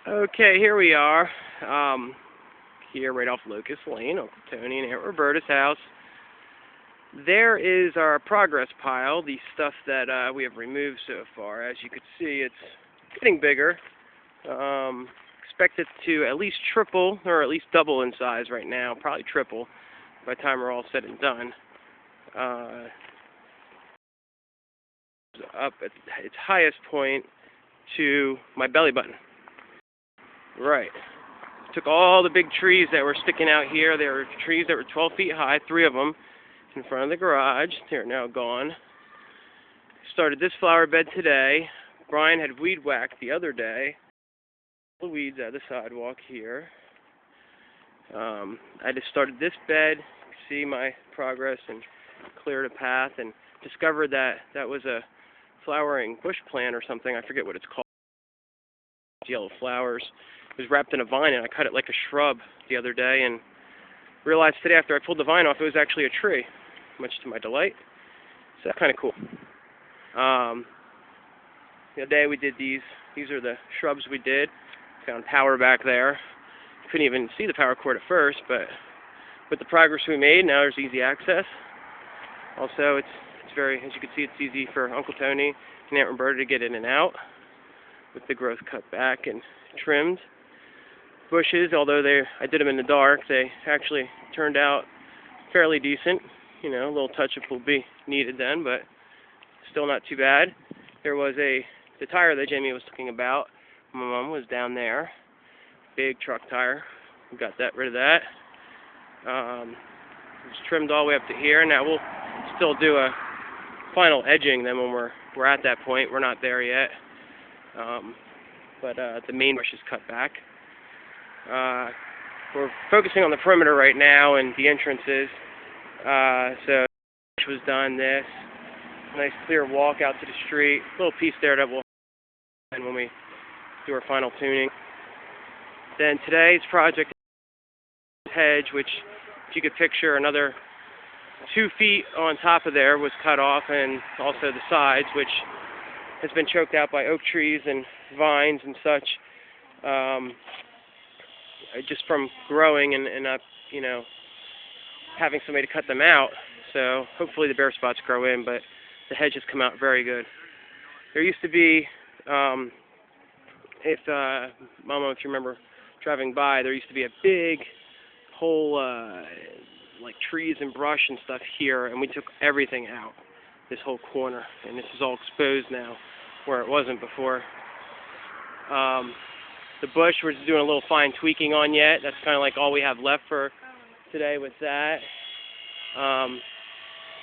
Okay, here we are. Here right off Locust Lane, Uncle Tony and Aunt Roberta's house. There is our progress pile, the stuff that we have removed so far. As you can see, it's getting bigger. Expect it to at least triple, or at least double in size right now, probably triple by the time we're all said and done. Up at its highest point to my belly button. Right. Took all the big trees that were sticking out here. There were trees that were 12 feet high, 3 of them in front of the garage. They're now gone. Started this flower bed today. Brian had weed whacked the other day. The weeds out of the sidewalk here. I just started this bed. See my progress and cleared a path and discovered that that was a flowering bush plant or something. I forget what it's called. Yellow flowers. It was wrapped in a vine, and I cut it like a shrub the other day and realized today after I pulled the vine off it was actually a tree, much to my delight. So that's kind of cool. The other day we did these. These are the shrubs we did. Found power back there. Couldn't even see the power cord at first, but with the progress we made, now there's easy access. Also, it's very, as you can see, it's easy for Uncle Tony and Aunt Roberta to get in and out with the growth cut back and trimmed. Bushes, although I did them in the dark, they actually turned out fairly decent. You know, a little touch-up will be needed then, but still not too bad. There was the tire that Jamie was talking about. My mom was down there. Big truck tire. We got rid of that. It was trimmed all the way up to here. Now we'll still do a final edging then when we're at that point. We're not there yet. But the main bush is cut back. We're focusing on the perimeter right now and the entrances. So this was done. This nice clear walk out to the street. Little piece there that we'll and when we do our final tuning. Then today's project hedge, which if you could picture another 2 feet on top of there was cut off, and also the sides, which has been choked out by oak trees and vines and such, just from growing and not, having somebody to cut them out. So hopefully the bare spots grow in, but the hedge has come out very good. There used to be, Mama, if you remember driving by, there used to be a big whole, like trees and brush and stuff here, and we took everything out, this whole corner, and this is all exposed now, where it wasn't before. The bush we're just doing a little fine tweaking on yet. That's kind of like all we have left for today with that.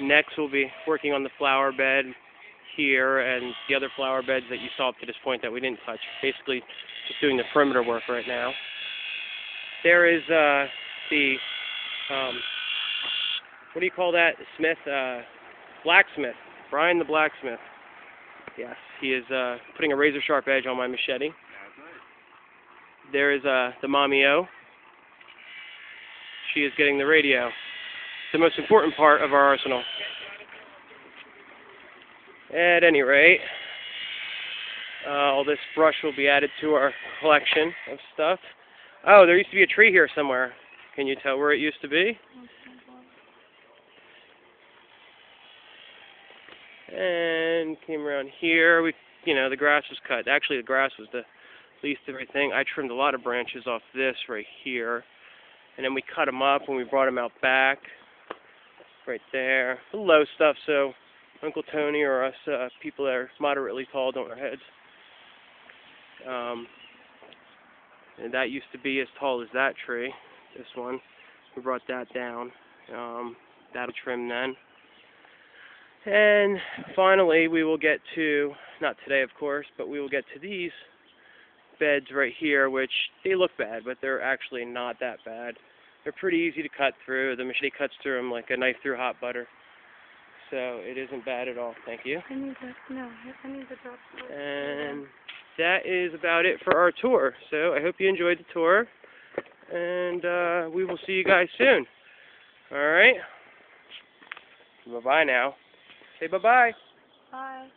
Next we'll be working on the flower bed here and the other flower beds that you saw up to this point that we didn't touch. Basically just doing the perimeter work right now. There is what do you call that? Smith, blacksmith. Brian the blacksmith. Yes, he is putting a razor sharp edge on my machete. There is the Mommy-O. She is getting the radio. It's the most important part of our arsenal. At any rate, all this brush will be added to our collection of stuff. Oh, there used to be a tree here somewhere. Can you tell where it used to be? And came around here. The grass was cut. Actually, the grass was the least of everything. I trimmed a lot of branches off this right here, and then we cut them up when we brought them out back. Right there, the low stuff, so Uncle Tony or us people that are moderately tall don't hit our heads. And that used to be as tall as that tree. This one, we brought that down. That'll trim then. And finally, we will get to, not today of course, but we will get to these beds right here, which they look bad, but they're actually not that bad. They're pretty easy to cut through. The machete cuts through them like a knife through hot butter. So it isn't bad at all. Thank you. I need the drop. And that is about it for our tour. So I hope you enjoyed the tour, and we will see you guys soon. All right? Bye-bye now. Say bye-bye. Bye.